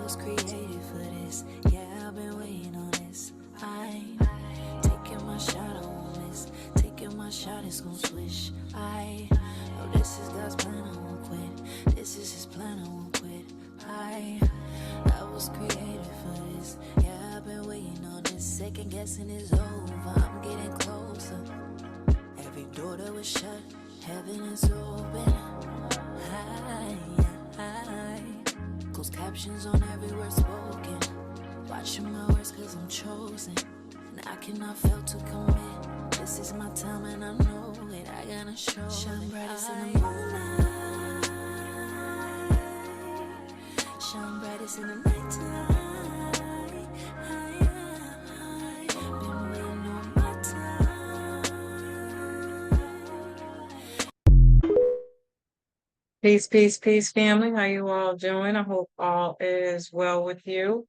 was created for this. Yeah, I've been waiting on this. I'm taking my shot, I won't miss. Taking my shot, it's gon' swish. I know this is God's plan, I won't quit. This is His plan, I won't quit. I was created for this. Yeah, I've been waiting on this. Second guessing is over. I'm getting closer. Every door that was shut, heaven is open. High. Closed captions on every word spoken. Watching my words cause I'm chosen. And I cannot fail to commit. This is my time and I know it. I gotta show it. Shine brightest in the moonlight. Shine brightest in the nighttime. Been waiting on my time. Peace, family. How you all doing? I hope all is well with you.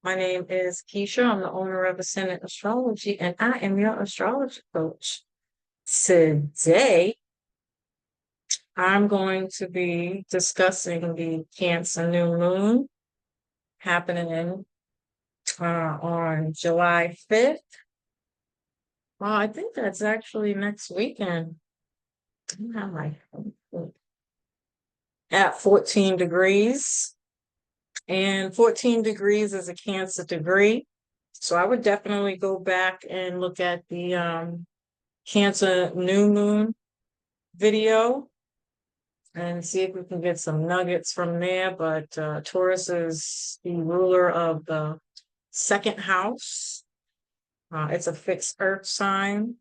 My name is Keisha. I'm the owner of Ascendant Astrology, and I am your astrology coach. Today, I'm going to be discussing the Cancer New Moon happening on July 5th. Well, I think that's actually next weekend. I'm like, at 14 degrees. And 14 degrees is a Cancer degree. So I would definitely go back and look at the Cancer New Moon video and see if we can get some nuggets from there. But Taurus is the ruler of the second house. It's a fixed earth sign.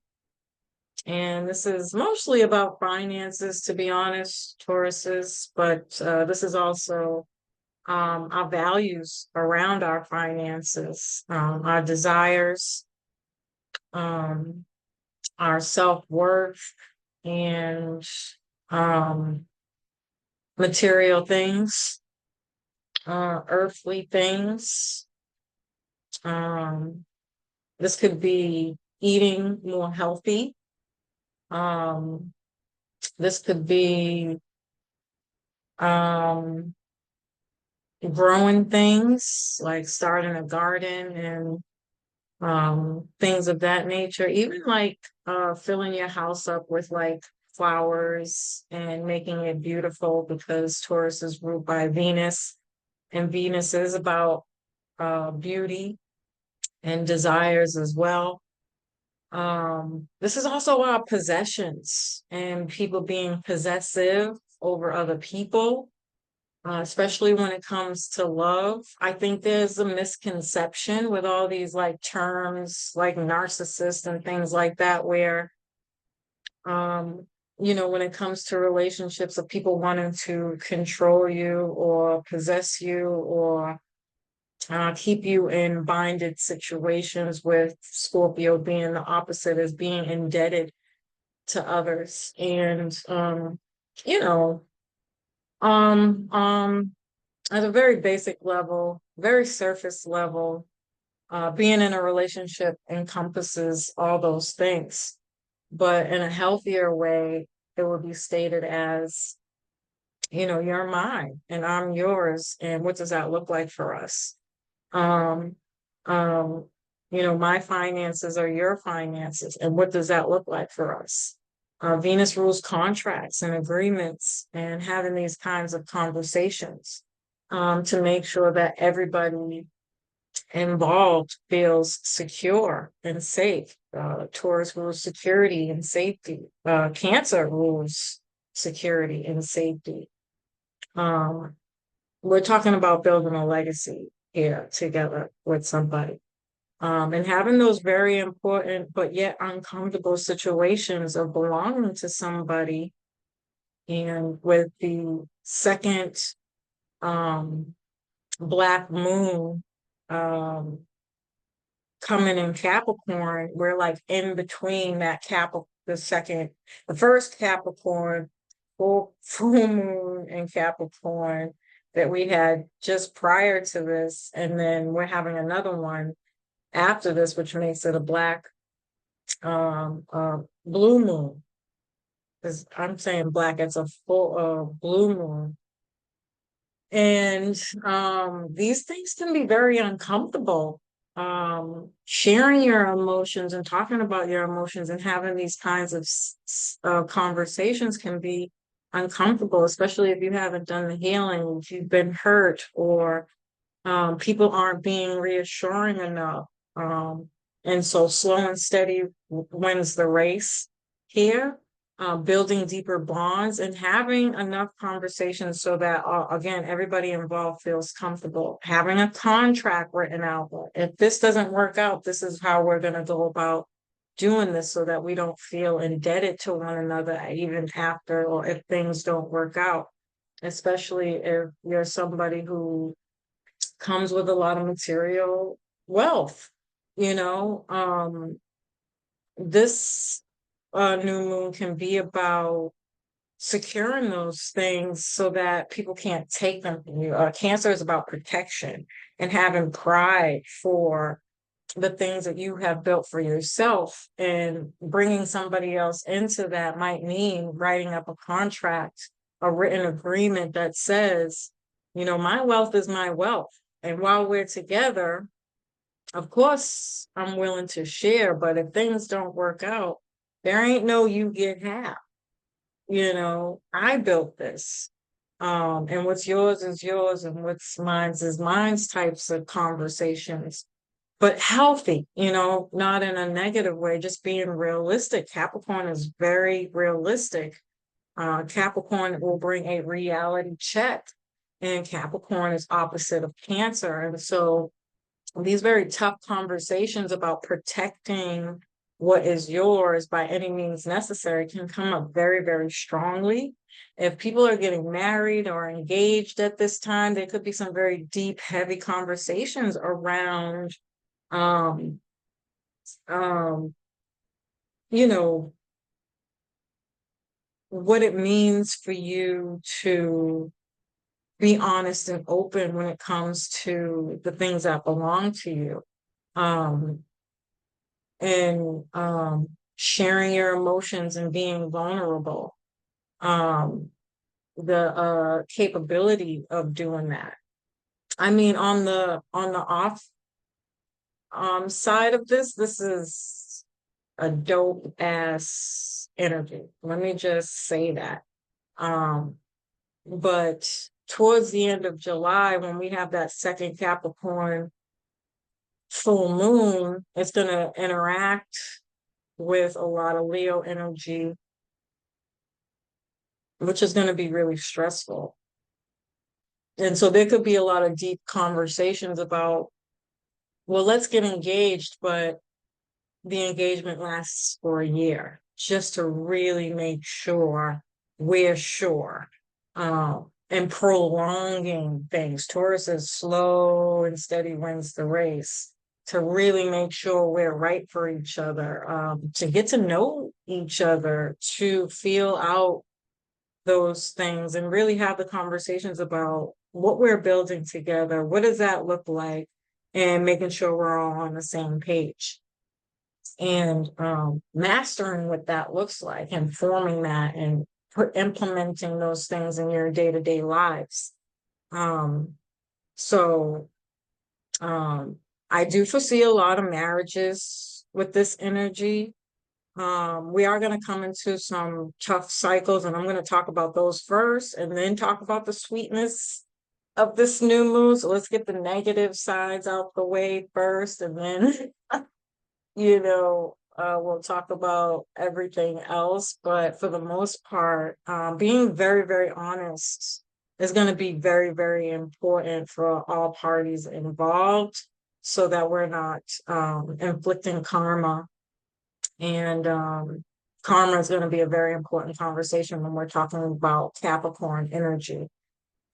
And this is mostly about finances, to be honest, Tauruses. But this is also our values around our finances, our desires, our self-worth, and material things, earthly things. This could be eating more healthy. This could be growing things like starting a garden and things of that nature, even like filling your house up with like flowers and making it beautiful, because Taurus is ruled by Venus, and Venus is about beauty and desires as well. This is also our possessions and people being possessive over other people, especially when it comes to love. I think there's a misconception with all these like terms like narcissist and things like that, where, when it comes to relationships, of people wanting to control you or possess you or keep you in binded situations, with Scorpio being the opposite, as being indebted to others. And, you know, um, um, at a very basic level, very surface level, being in a relationship encompasses all those things. But in a healthier way, it would be stated as, you're mine and I'm yours. And what does that look like for us? Um, um, my finances are your finances. And what does that look like for us? Venus rules contracts and agreements, and having these kinds of conversations to make sure that everybody involved feels secure and safe. Taurus rules security and safety. Cancer rules security and safety. Um, we're talking about building a legacy here together with somebody. And having those very important but yet uncomfortable situations of belonging to somebody. And with the second black moon coming in Capricorn, we're like in between that the first Capricorn, full moon in Capricorn that we had just prior to this, and then we're having another one after this, which makes it a black blue moon. Because I'm saying black, it's a full blue moon. And these things can be very uncomfortable. Sharing your emotions and talking about your emotions and having these kinds of conversations can be uncomfortable, especially if you haven't done the healing, if you've been hurt, or people aren't being reassuring enough. And so slow and steady wins the race here. Building deeper bonds and having enough conversations so that, again, everybody involved feels comfortable. Having a contract written out. If this doesn't work out, this is how we're going to go about doing this so that we don't feel indebted to one another even after, or if things don't work out, especially if you're somebody who comes with a lot of material wealth. You know, this new moon can be about securing those things so that people can't take them from you. Cancer is about protection and having pride for the things that you have built for yourself, and bringing somebody else into that might mean writing up a contract, a written agreement that says, you know, my wealth is my wealth. And while we're together, of course, I'm willing to share, but if things don't work out, there ain't no you get half. You know, I built this. And what's yours is yours, and what's mine's is mine's types of conversations, but healthy, you know, not in a negative way, just being realistic. Capricorn is very realistic. Capricorn will bring a reality check, and Capricorn is opposite of Cancer. And so these very tough conversations about protecting what is yours by any means necessary can come up very, very strongly. If people are getting married or engaged at this time, there could be some very deep, heavy conversations around, um, um, you know, what it means for you to be honest and open when it comes to the things that belong to you. Um, and sharing your emotions and being vulnerable. The capability of doing that. I mean, on the off side of this is a dope ass energy. Let me just say that. Um, but towards the end of July, when we have that second Capricorn full moon, it's going to interact with a lot of Leo energy, which is going to be really stressful. And so there could be a lot of deep conversations about, well, let's get engaged, but the engagement lasts for a year just to really make sure we're sure. And prolonging things. Taurus is slow and steady wins the race, to really make sure we're right for each other, to get to know each other, to feel out those things and really have the conversations about what we're building together. What does that look like? And making sure we're all on the same page, and mastering what that looks like and forming that and implementing those things in your day-to-day lives. So I do foresee a lot of marriages with this energy. We are going to come into some tough cycles, and I'm going to talk about those first and then talk about the sweetness of this new moon. So let's get the negative sides out the way first, and then we'll talk about everything else. But for the most part, being very, very honest is going to be very, very important for all parties involved, so that we're not inflicting karma. And karma is going to be a very important conversation when we're talking about Capricorn energy,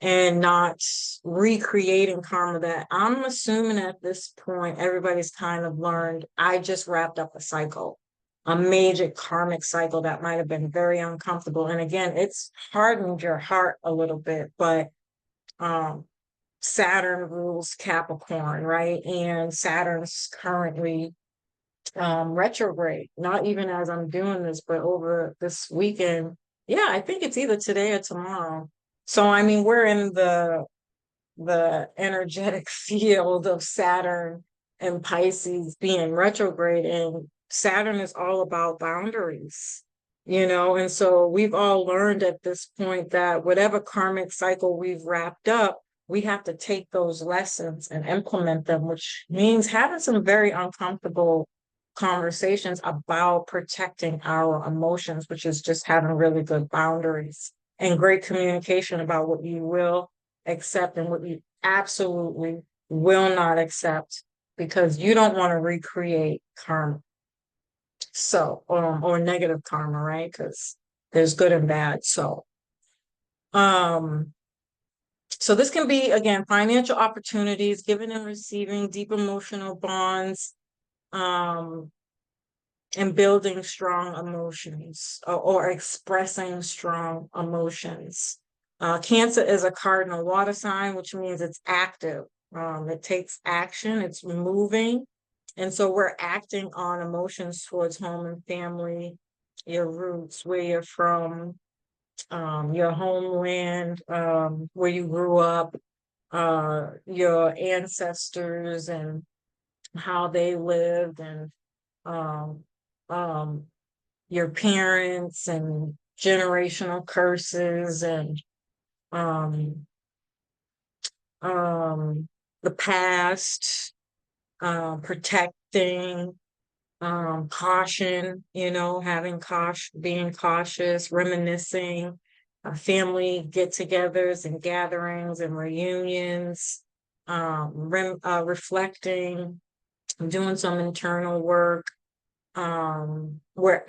and not recreating karma that I'm assuming at this point everybody's kind of learned. I just wrapped up a cycle, a major karmic cycle that might have been very uncomfortable. And again, it's hardened your heart a little bit, but Saturn rules Capricorn, right? And Saturn's currently retrograde, not even as I'm doing this, but over this weekend. Yeah, I think it's either today or tomorrow. So I mean, we're in the the energetic field of Saturn and Pisces being retrograde, and Saturn is all about boundaries, and so we've all learned at this point that whatever karmic cycle we've wrapped up, we have to take those lessons and implement them, which means having some very uncomfortable conversations about protecting our emotions, which is just having really good boundaries and great communication about what you will accept and what you absolutely will not accept, because you don't want to recreate karma. So, or negative karma, right? Because there's good and bad. Um, so this can be, again, financial opportunities, giving and receiving, deep emotional bonds, and building strong emotions, or expressing strong emotions. Cancer is a cardinal water sign, which means it's active. It takes action, it's moving. And so we're acting on emotions towards home and family, your roots, where you're from, your homeland, where you grew up, your ancestors and how they lived, and um, um, your parents and generational curses, and um, the past, protecting, caution, having caution, being cautious, reminiscing, family get-togethers and gatherings and reunions, reflecting, doing some internal work. We're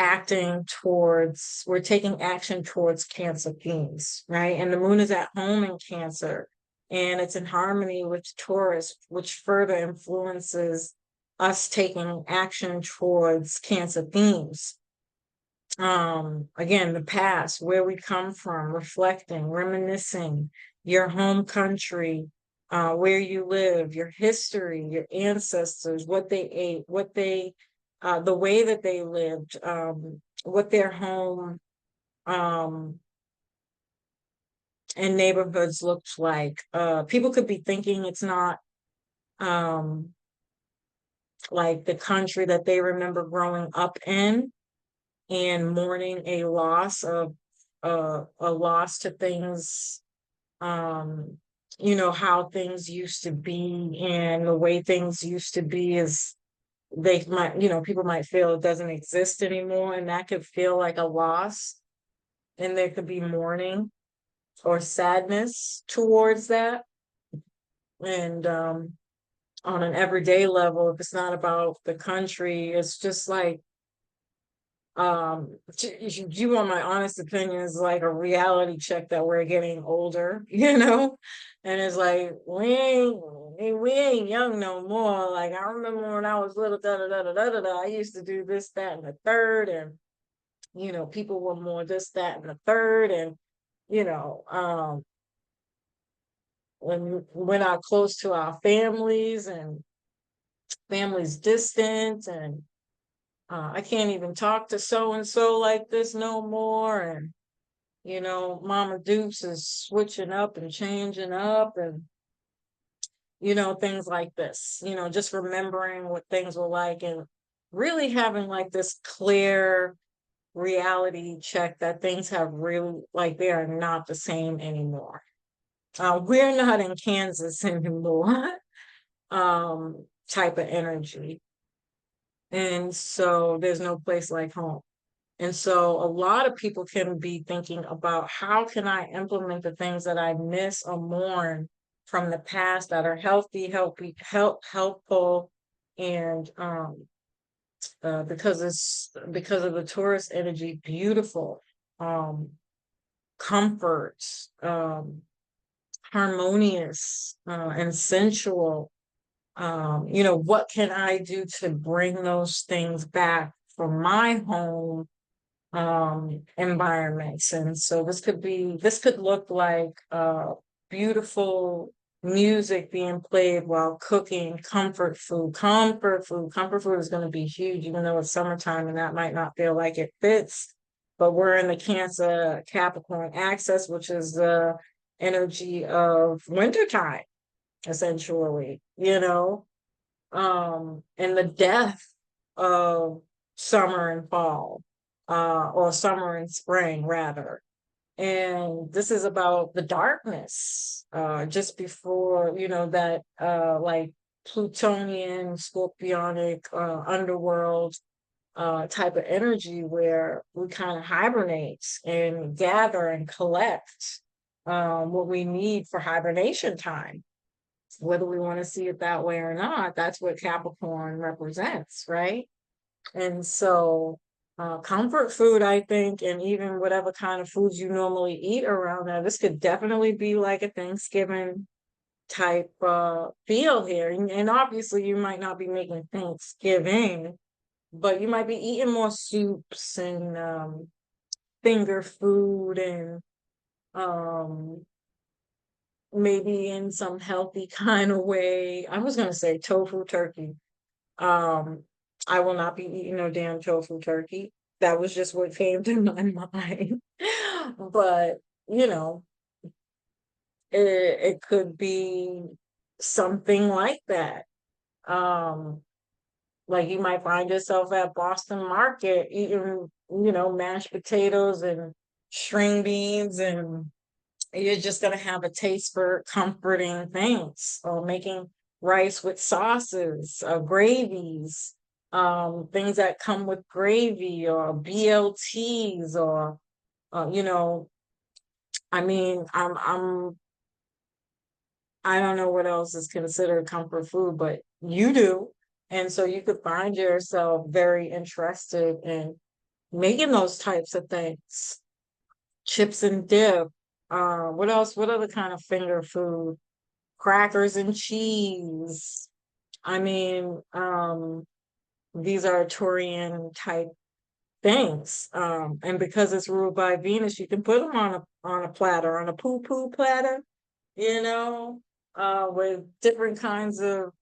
taking action towards Cancer themes, right? And the moon is at home in Cancer, and it's in harmony with Taurus, which further influences us taking action towards Cancer themes. Again, the past, where we come from, reflecting, reminiscing, your home country, where you live, your history, your ancestors, what they ate, the way that they lived, what their home and neighborhoods looked like. People could be thinking it's not like the country that they remember growing up in, and mourning a loss to things, how things used to be, and the way things used to be is, they might, people might feel it doesn't exist anymore, and that could feel like a loss, and there could be mourning or sadness towards that. And on an everyday level, if it's not about the country, it's just like, you want my honest opinion, is like a reality check that we're getting older, and it's like, we ain't young no more. Like, I remember when I was little, I used to do this, that, and the third, and people were more this, that, and the third, and when we're not close to our families, and families distant, and I can't even talk to so and so like this no more, and Mama Dukes is switching up and changing up, and things like this, just remembering what things were like, and really having like this clear reality check that things have really, like, they are not the same anymore. We're not in Kansas anymore, type of energy. And so there's no place like home. And so a lot of people can be thinking about, how can I implement the things that I miss or mourn from the past that are helpful, and because of the Taurus energy, beautiful, comfort, harmonious, and sensual. What can I do to bring those things back from my home environments? And so this could look like beautiful music being played while cooking, comfort food is going to be huge, even though it's summertime and that might not feel like it fits. But we're in the Cancer Capricorn axis, which is the energy of wintertime. essentially, and the death of summer and fall, or summer and spring rather. And this is about the darkness, just before, that like Plutonian, scorpionic, underworld type of energy where we kind of hibernate and gather and collect what we need for hibernation time. Whether we want to see it that way or not, that's what Capricorn represents, right? And so, comfort food, I think, and even whatever kind of foods you normally eat around that, this could definitely be like a Thanksgiving type feel here. And obviously, you might not be making Thanksgiving, but you might be eating more soups and finger food and um, maybe in some healthy kind of way. I was gonna say tofu turkey. Um, I will not be eating no damn tofu turkey. That was just what came to my mind. But, you know, it could be something like that. Um, like you might find yourself at Boston Market eating, mashed potatoes and string beans, and you're just going to have a taste for comforting things, or making rice with sauces, gravies, things that come with gravy, or BLTs, or you know, I mean, I don't know what else is considered comfort food, but you do. And so you could find yourself very interested in making those types of things. Chips and dip. What else? What other kind of finger food? Crackers and cheese. I mean, these are Turian type things. And because it's ruled by Venus, you can put them on a platter, on a poo poo platter, with different kinds of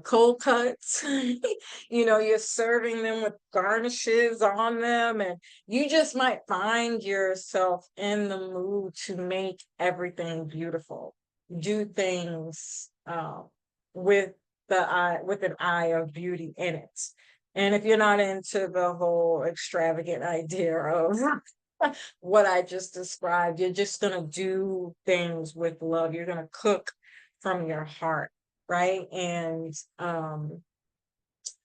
cold cuts. You're serving them with garnishes on them, and you just might find yourself in the mood to make everything beautiful. Do things with with an eye of beauty in it. And if you're not into the whole extravagant idea of what I just described, you're just gonna do things with love. You're gonna cook from your heart, right? And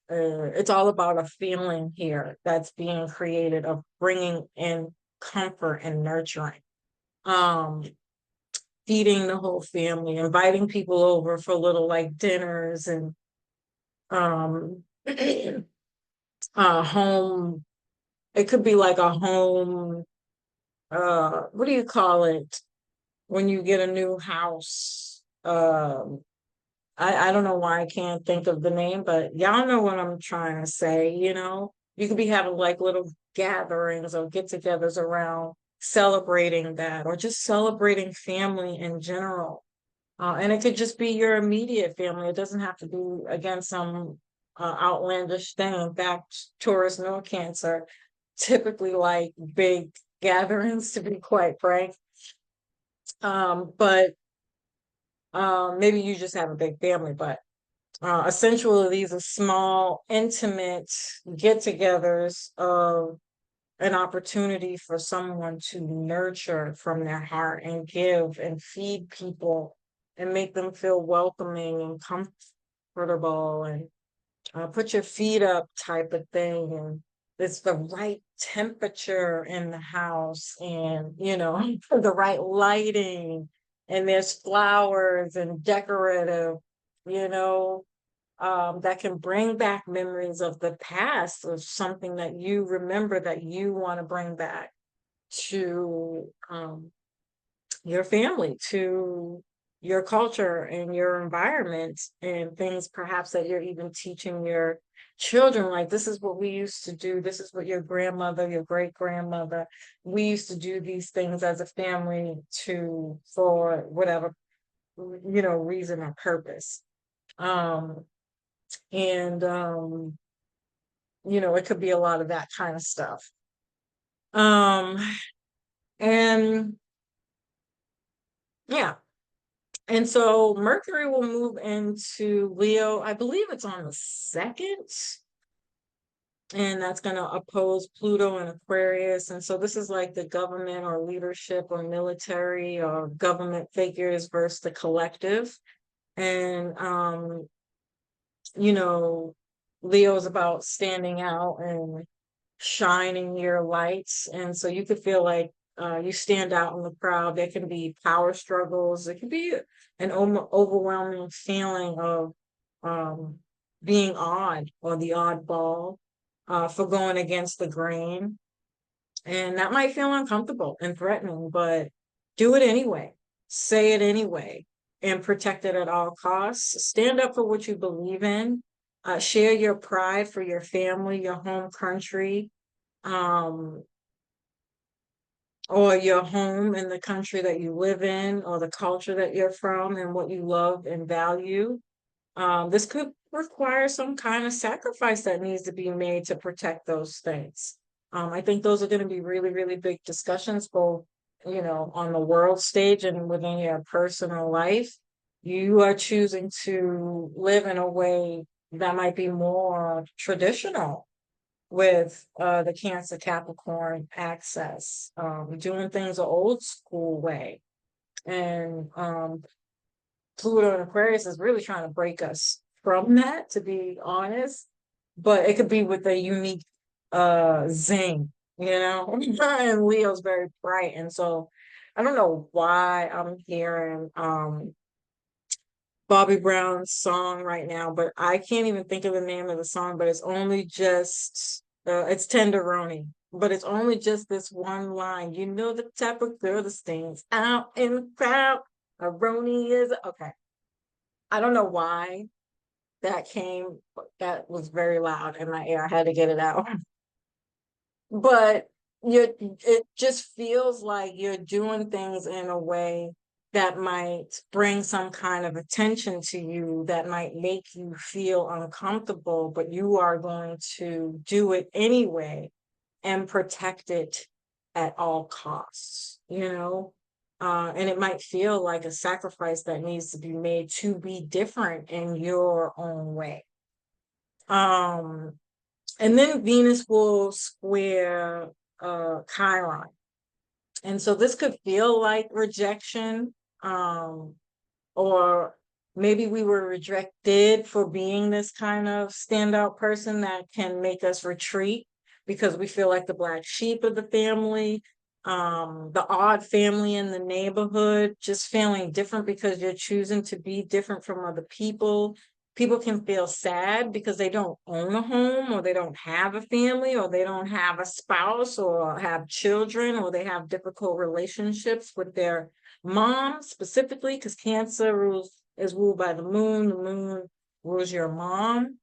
it's all about a feeling here that's being created of bringing in comfort and nurturing, um, feeding the whole family, inviting people over for little like dinners and um, home. It could be like a home. What do you call it when you get a new house? I don't know why I can't think of the name, but y'all know what I'm trying to say, You could be having like little gatherings or get-togethers around celebrating that, or just celebrating family in general. And it could just be your immediate family. It doesn't have to be, again, some outlandish thing. In fact, Taurus no Cancer typically like big gatherings, to be quite frank. But maybe you just have a big family, but essentially these are small, intimate get-togethers of an opportunity for someone to nurture from their heart and give and feed people and make them feel welcoming and comfortable, and put your feet up type of thing. And it's the right temperature in the house, and the right lighting, and there's flowers and decorative, you know that can bring back memories of the past, of something that you remember that you want to bring back to your family, to your culture and your environment, and things perhaps that you're even teaching your children. Like, this is what we used to do. This is what your grandmother, your great grandmother, we used to do these things as a family for whatever, reason or purpose. Um, and it could be a lot of that kind of stuff. Um, and yeah, And so Mercury will move into Leo. I believe it's on the 2nd. And that's going to oppose Pluto and Aquarius. And so this is like the government or leadership or military or government figures versus the collective. And you know, Leo's about standing out and shining your lights. And so you could feel like you stand out in the crowd. There can be power struggles. It can be an overwhelming feeling of um, being odd or the oddball for going against the grain. And that might feel uncomfortable and threatening, but do it anyway. Say it anyway and protect it at all costs. Stand up for what you believe in. Share your pride for your family, your home country, um, or your home in the country that you live in, or the culture that you're from and what you love and value. This could require some kind of sacrifice that needs to be made to protect those things. I think those are going to be really, really big discussions, both, on the world stage and within your personal life. You are choosing to live in a way that might be more traditional with the Cancer Capricorn access, doing things the old school way. And Pluto and Aquarius is really trying to break us from that, to be honest. But it could be with a unique zing, and Leo's very bright. And so I don't know why I'm hearing Bobby Brown's song right now, but I can't even think of the name of the song, but it's only just it's Tenderoni. But it's only just this one line. You know the type of girl that stands out in the crowd. A Roni is okay. I don't know why that came, that was very loud in my ear. I had to get it out. But it just feels like you're doing things in a way that might bring some kind of attention to you, that might make you feel uncomfortable, but you are going to do it anyway and protect it at all costs, and it might feel like a sacrifice that needs to be made to be different in your own way. Um, and then Venus will square Chiron. And so this could feel like rejection, or maybe we were rejected for being this kind of standout person that can make us retreat because we feel like the black sheep of the family, the odd family in the neighborhood, just feeling different because you're choosing to be different from other people. People can feel sad because they don't own a home, or they don't have a family, or they don't have a spouse, or have children, or they have difficult relationships with their mom specifically, because Cancer is ruled by the moon. The moon rules your mom.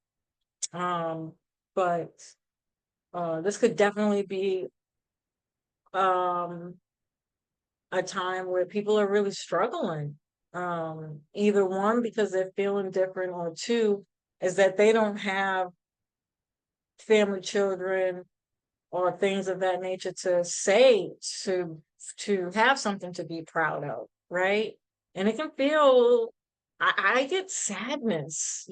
But this could definitely be um, a time where people are really struggling. Either one, because they're feeling different, or two, is that they don't have family, children, or things of that nature to say to have something to be proud of, right? And it can feel, I get sadness,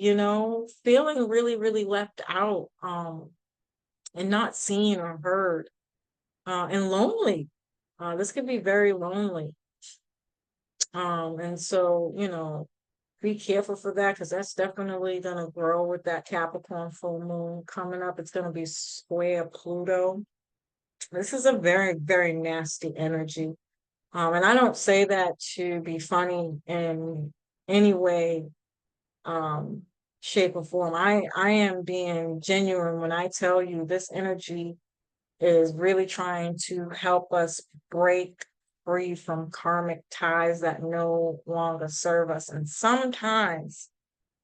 feeling really, really left out, and not seen or heard, and lonely. This can be very lonely. And so, be careful for that, because that's definitely going to grow with that Capricorn full moon coming up. It's going to be square Pluto. This is a very, very nasty energy. And I don't say that to be funny in any way, shape, or form. I am being genuine when I tell you this energy is really trying to help us break free from karmic ties that no longer serve us. And sometimes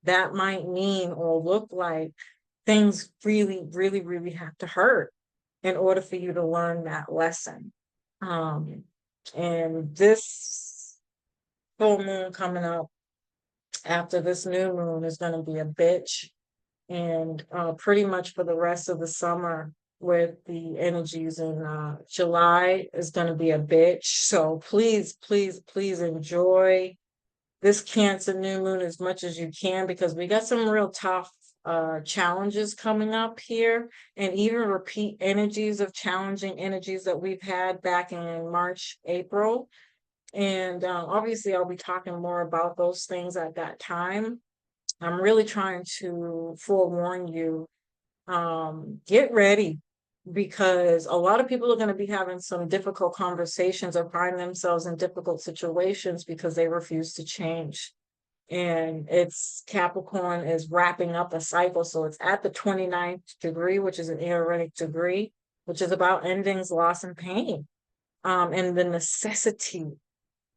that might mean or look like things really, really, really have to hurt in order for you to learn that lesson. And this full moon coming up after this new moon is going to be a bitch. And pretty much for the rest of the summer, with the energies in July, is going to be a bitch. So please, please, please enjoy this Cancer new moon as much as you can, because we got some real tough challenges coming up here, and even repeat energies of challenging energies that we've had back in March, April. And obviously, I'll be talking more about those things at that time. I'm really trying to forewarn you, get ready, because a lot of people are going to be having some difficult conversations or find themselves in difficult situations because they refuse to change. And it's Capricorn is wrapping up a cycle. So it's at the 29th degree, which is an aortic degree, which is about endings, loss, and pain. And the necessity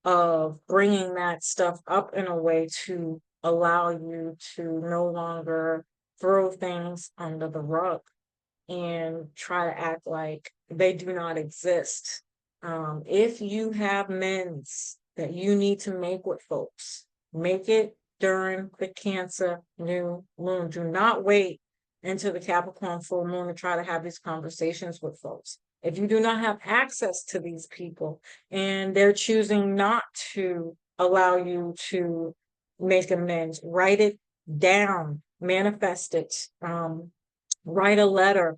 of bringing that stuff up in a way to allow you to no longer throw things under the rug and try to act like they do not exist. If you have amends that you need to make with folks, make it during the Cancer new moon. Do not wait until the Capricorn full moon to try to have these conversations with folks. If you do not have access to these people and they're choosing not to allow you to make amends, write it down, manifest it, write a letter,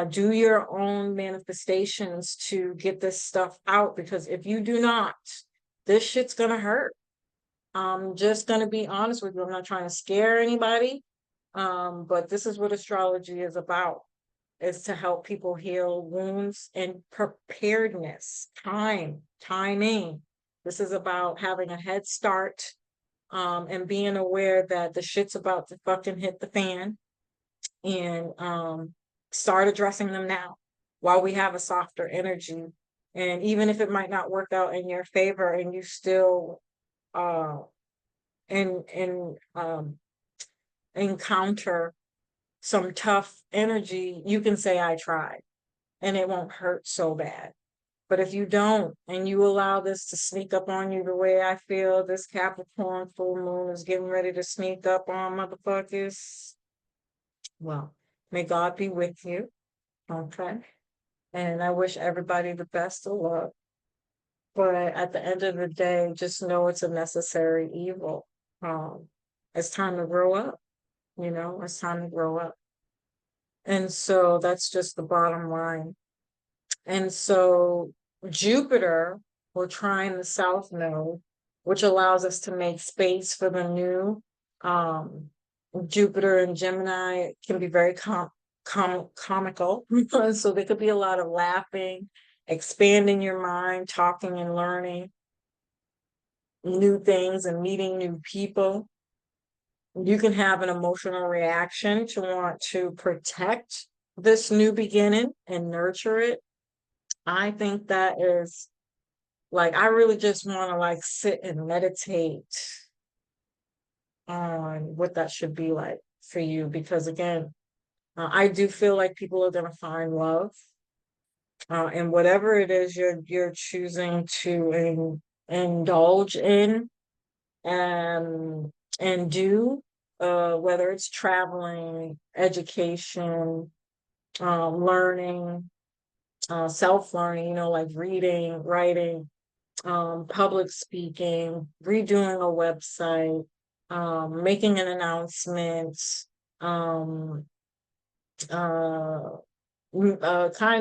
do your own manifestations to get this stuff out, because if you do not, this shit's gonna hurt. I'm just gonna be honest with you. I'm not trying to scare anybody, but this is what astrology is about, is to help people heal wounds and preparedness, timing. This is about having a head start, and being aware that the shit's about to fucking hit the fan, and start addressing them now while we have a softer energy. And even if it might not work out in your favor and you still and encounter some tough energy, you can say I tried, and it won't hurt so bad. But if you don't, and you allow this to sneak up on you the way I feel this Capricorn full moon is getting ready to sneak up on motherfuckers, well, may God be with you. Okay. And I wish everybody the best of luck. But at the end of the day, just know it's a necessary evil. It's time to grow up, it's time to grow up. And so that's just the bottom line. And so Jupiter will trine the South Node, which allows us to make space for the new. Jupiter and Gemini can be very comical. So there could be a lot of laughing, expanding your mind, talking and learning new things and meeting new people. You can have an emotional reaction to want to protect this new beginning and nurture it. I think that is like, I really just want to like sit and meditate on what that should be like for you, because again, I do feel like people are going to find love, and whatever it is you're choosing to indulge in, and do, whether it's traveling, education, learning, self-learning, like reading, writing, public speaking, redoing a website, making an announcement, um, kind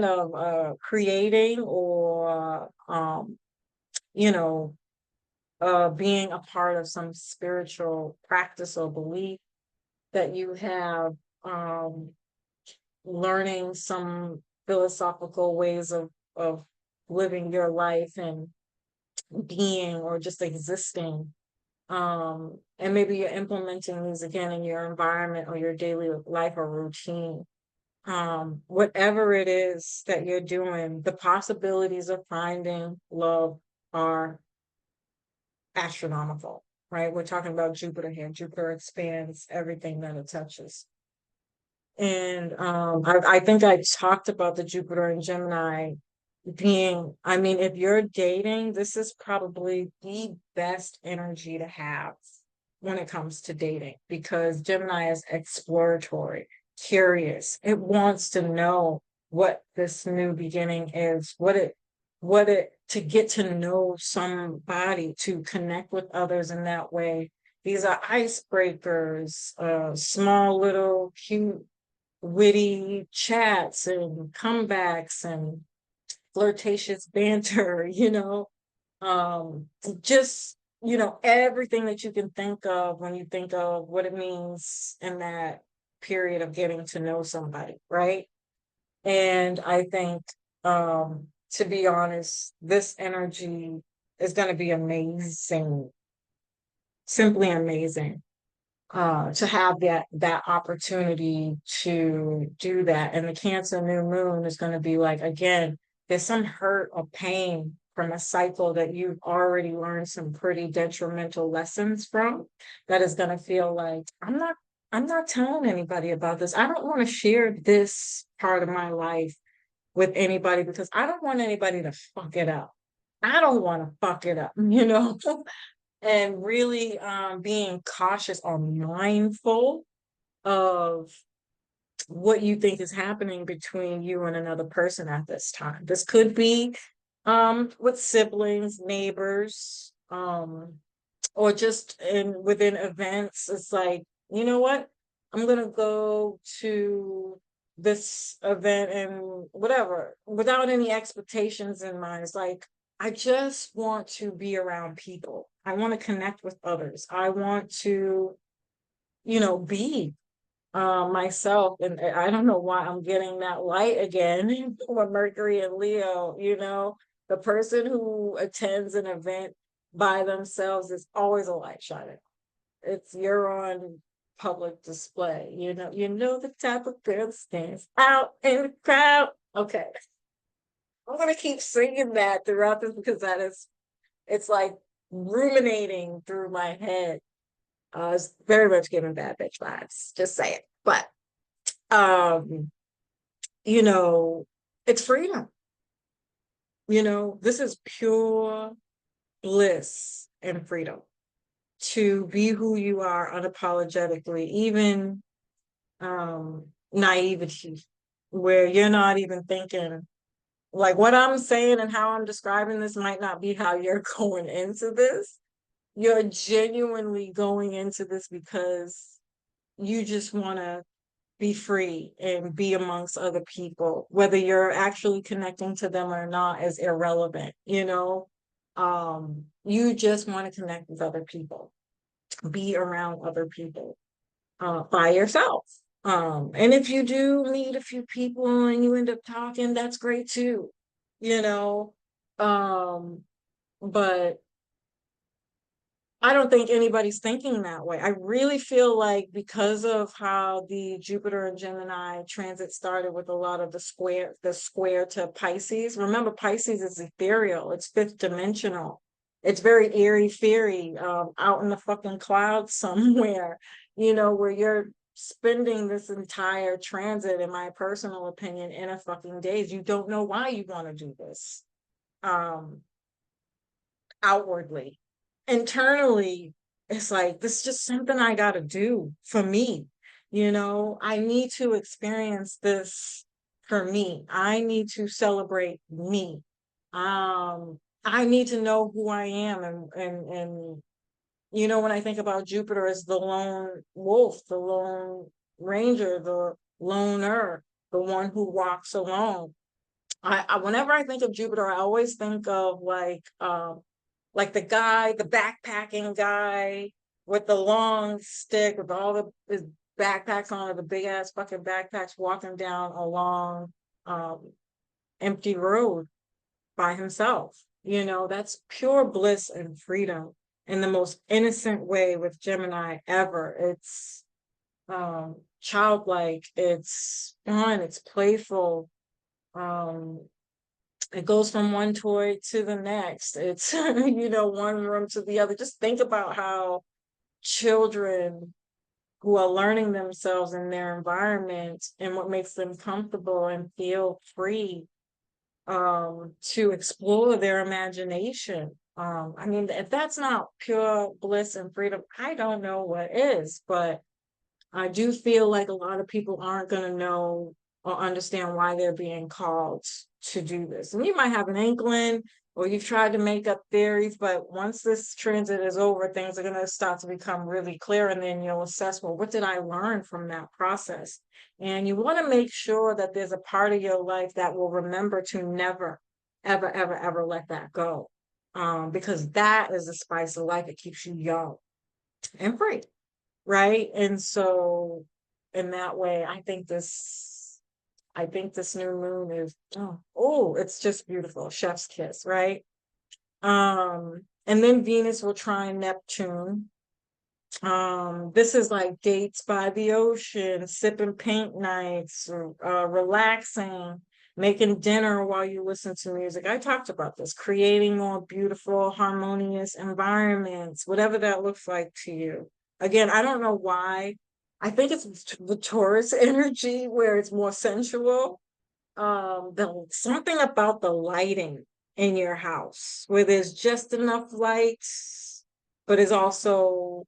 of creating, or you know being a part of some spiritual practice or belief that you have, learning some philosophical ways of living your life and being, or just existing. And maybe you're implementing these again in your environment or your daily life or routine. Whatever it is that you're doing, the possibilities of finding love are astronomical, right? We're talking about Jupiter here. Jupiter expands everything that it touches. And I think I talked about the Jupiter and Gemini being, I mean, if you're dating, this is probably the best energy to have when it comes to dating, because Gemini is exploratory, curious. It wants to know what this new beginning is, what it to get to know somebody, to connect with others in that way. These are icebreakers, small little cute witty chats and comebacks and flirtatious banter, just, everything that you can think of when you think of what it means in that period of getting to know somebody, right? And I think, to be honest, this energy is going to be amazing, simply amazing, to have that opportunity to do that. And the Cancer new moon is going to be like, again, there's some hurt or pain from a cycle that you've already learned some pretty detrimental lessons from, that is going to feel like, I'm not telling anybody about this. I don't want to share this part of my life with anybody because I don't want anybody to fuck it up. I don't want to fuck it up, and really, being cautious or mindful of what you think is happening between you and another person at this time. This could be, with siblings, neighbors, or just within events. It's like, you know what? I'm gonna go to this event and whatever, without any expectations in mind. It's like, I just want to be around people. I want to connect with others. I want to, be, myself. And I don't know why I'm getting that light again with Mercury and Leo. The person who attends an event by themselves is always a light shining. It's, you're on public display. The type of girl that stands out in the crowd. Okay. I'm gonna keep singing that throughout this because it's like ruminating through my head. It's very much giving bad bitch vibes, just saying. But um, you know, it's freedom. This is pure bliss and freedom to be who you are unapologetically, even naivety, where you're not even thinking, like, what I'm saying and how I'm describing this might not be how you're going into this. You're genuinely going into this because you just want to be free and be amongst other people. Whether you're actually connecting to them or not is irrelevant. You just want to connect with other people, be around other people, by yourself. And if you do meet a few people and you end up talking, that's great too, you know. Um, but I don't think anybody's thinking that way. I really feel like because of how the Jupiter and Gemini transit started with a lot of the square to Pisces. Remember, Pisces is ethereal, it's fifth dimensional. It's very airy fairy, out in the fucking clouds somewhere, where you're spending this entire transit, in my personal opinion, in a fucking daze. You don't know why you want to do this. Um, Outwardly, internally, it's like, this is just something I got to do for me. I need to experience this for me. I need to celebrate me. I need to know who I am. And when I think about Jupiter as the lone wolf, the lone ranger, the loner, the one who walks alone. Whenever I think of Jupiter, I always think of like the guy, the backpacking guy with the long stick with all his backpacks on, or the big ass fucking backpacks, walking down a long, empty road by himself. That's pure bliss and freedom in the most innocent way with Gemini ever. It's, childlike, it's fun, it's playful. It goes from one toy to the next. It's, one room to the other. Just think about how children who are learning themselves in their environment and what makes them comfortable and feel free, to explore their imagination. I mean, if that's not pure bliss and freedom, I don't know what is. But I do feel like a lot of people aren't going to know or understand why they're being called to do this. And you might have an inkling, or you've tried to make up theories, but once this transit is over, things are going to start to become really clear, and then you'll assess, well, what did I learn from that process? And you want to make sure that there's a part of your life that will remember to never, ever, ever, ever let that go. Because that is the spice of life. It keeps you young and free, right? And so in that way, I think this new moon is, it's just beautiful. Chef's kiss, right? And then Venus will trine Neptune. This is like dates by the ocean, sipping paint nights, relaxing, making dinner while you listen to music. I talked about this, creating more beautiful, harmonious environments, whatever that looks like to you. Again, I don't know why. I think it's the Taurus energy where it's more sensual. Something about the lighting in your house where there's just enough lights, but it's also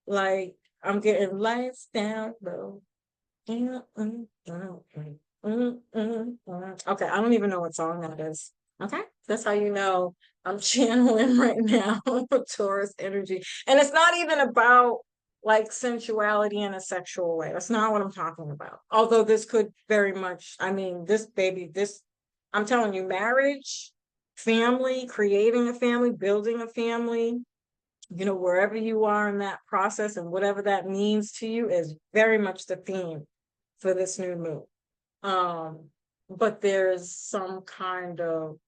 like I'm getting lights down low. Okay, I don't even know what song that is. Okay, that's how you know I'm channeling right now Taurus energy. And it's not even about like sensuality in a sexual way. That's not what I'm talking about. Although this could very much, I mean, I'm telling you, marriage, family, creating a family, building a family, wherever you are in that process and whatever that means to you is very much the theme for this new moon. But there's some kind of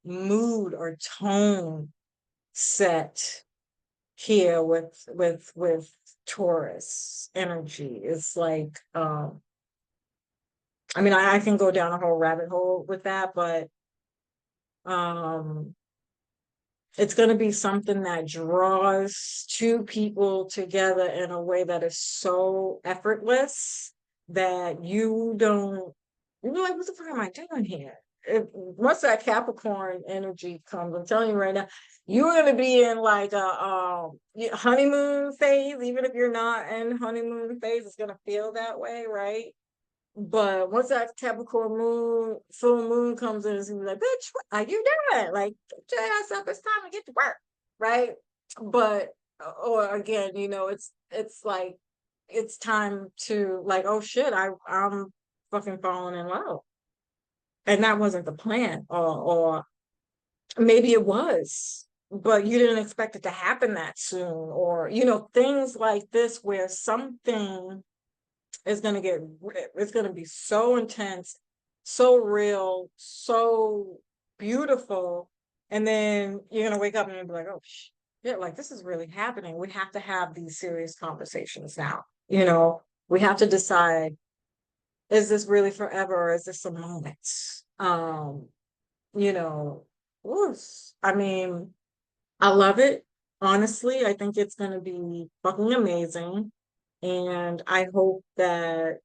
mood or tone set here with Taurus energy. It's like I mean, I can go down a whole rabbit hole with that, but um it's going to be something that draws two people together in a way that is so effortless that you're like, what the fuck am I doing here? Once that Capricorn energy comes, I'm telling you right now, you're going to be in like a honeymoon phase. Even if you're not in honeymoon phase, it's going to feel that way, right? But once that Capricorn full moon comes in, it's gonna be like, bitch, what are you doing? Like, get your ass up, it's time to get to work, right? But or again, it's like it's time to like, oh shit, I'm fucking falling in love. And that wasn't the plan, or maybe it was, but you didn't expect it to happen that soon, or things like this where something it's going to be so intense, so real, so beautiful. And then you're going to wake up and be like, oh shit, like this is really happening. We have to have these serious conversations now. We have to decide, is this really forever, or is this a moment? You know, I mean, I love it. Honestly, I think it's going to be fucking amazing. And I hope that,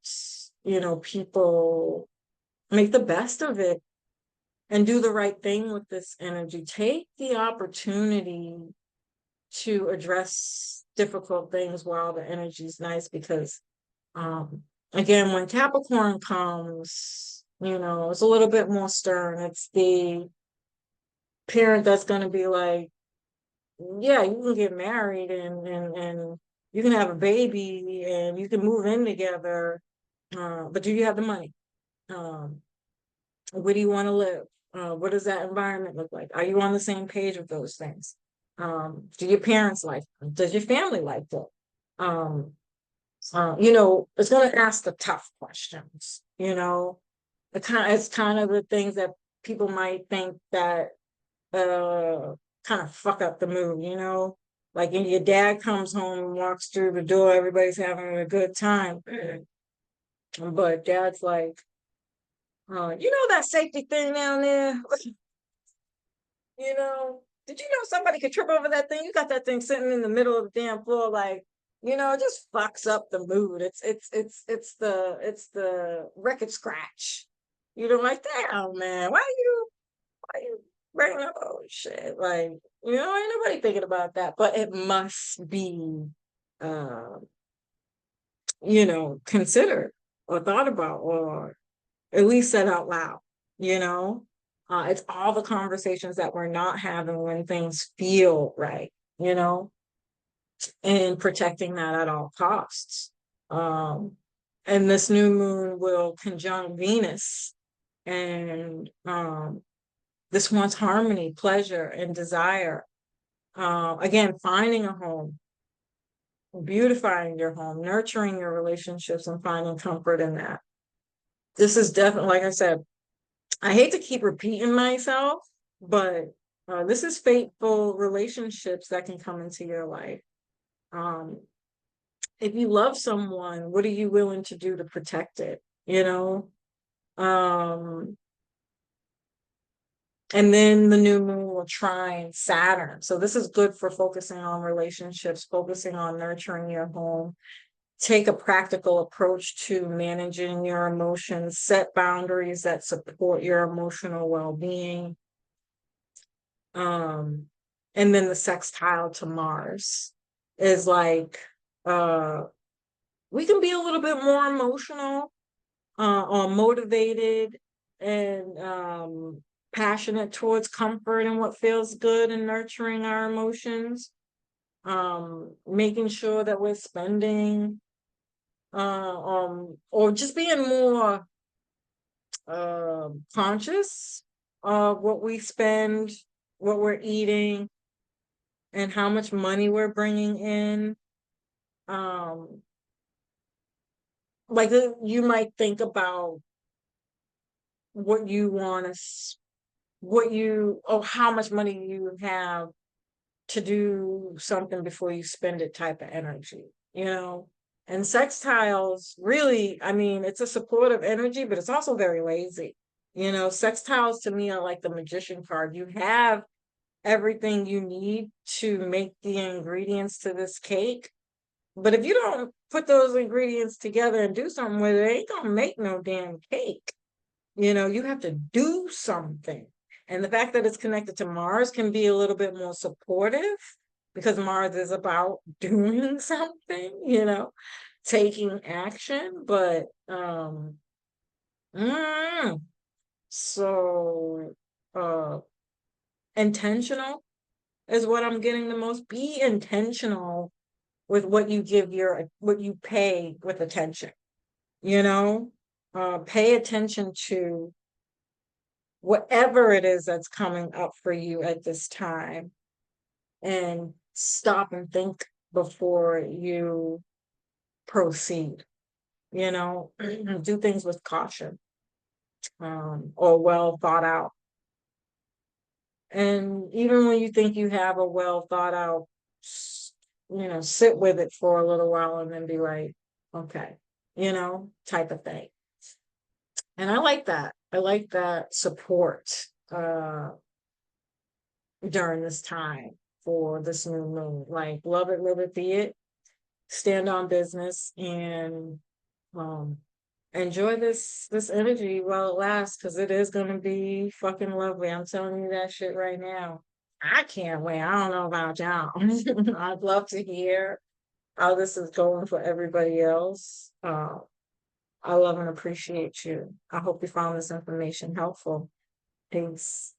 people make the best of it and do the right thing with this energy. Take the opportunity to address difficult things while the energy is nice, because, again, when Capricorn comes, it's a little bit more stern. It's the parent that's going to be like, yeah, you can get married and you can have a baby and you can move in together, but do you have the money? Where do you want to live? What does that environment look like? Are you on the same page with those things? Do your parents like them? Does your family like them? It's going to ask the tough questions. It's kind of the things that people might think that kind of fuck up the mood, like when your dad comes home and walks through the door, everybody's having a good time, but dad's like, that safety thing down there, did you know somebody could trip over that thing? You got that thing sitting in the middle of the damn floor, like, it just fucks up the mood. It's the record scratch, like, damn, man, why you bringing up old shit? Like, ain't nobody thinking about that, but it must be, uh, considered or thought about, or at least said out loud, you know? It's all the conversations that we're not having when things feel right, you know, and protecting that at all costs. Um, and this new moon will conjunct Venus, and this wants harmony, pleasure, and desire. Again, finding a home, beautifying your home, nurturing your relationships, and finding comfort in that. This is definitely, like I said, I hate to keep repeating myself, but this is fateful relationships that can come into your life. Um, if you love someone, what are you willing to do to protect it? You know? Um, and then the new moon will trine Saturn. So this is good for focusing on relationships, focusing on nurturing your home. Take a practical approach to managing your emotions, set boundaries that support your emotional well-being. And then the sextile to Mars is like, we can be a little bit more emotional, or motivated, and passionate towards comfort and what feels good and nurturing our emotions. Making sure that we're spending, or just being more conscious of what we spend, what we're eating, and how much money we're bringing in. Um, like you might think about what you want to, how much money you have to do something before you spend it type of energy, you know? And sextiles really, I mean, it's a supportive energy, but it's also very lazy. You know, sextiles to me are like the magician card. You have everything you need to make the ingredients to this cake. But if you don't put those ingredients together and do something with it, it ain't gonna make no damn cake. You know, you have to do something. And the fact that it's connected to Mars can be a little bit more supportive because Mars is about doing something, you know, taking action. But mm, so intentional is what I'm getting the most. Be intentional with what you give what you pay with attention, you know, pay attention to whatever it is that's coming up for you at this time, and stop and think before you proceed, you know. Do things with caution, or well thought out. And even when you think you have a well thought out, you know, sit with it for a little while and then be like, okay, you know, type of thing. And I like that. I like that support during this time for this new moon. Like, love it, live it, be it. Stand on business, and um enjoy this energy while it lasts, because it is going to be fucking lovely. I'm telling you that shit right now. I can't wait. I don't know about y'all. I'd love to hear how this is going for everybody else. I love and appreciate you. I hope you found this information helpful. Peace.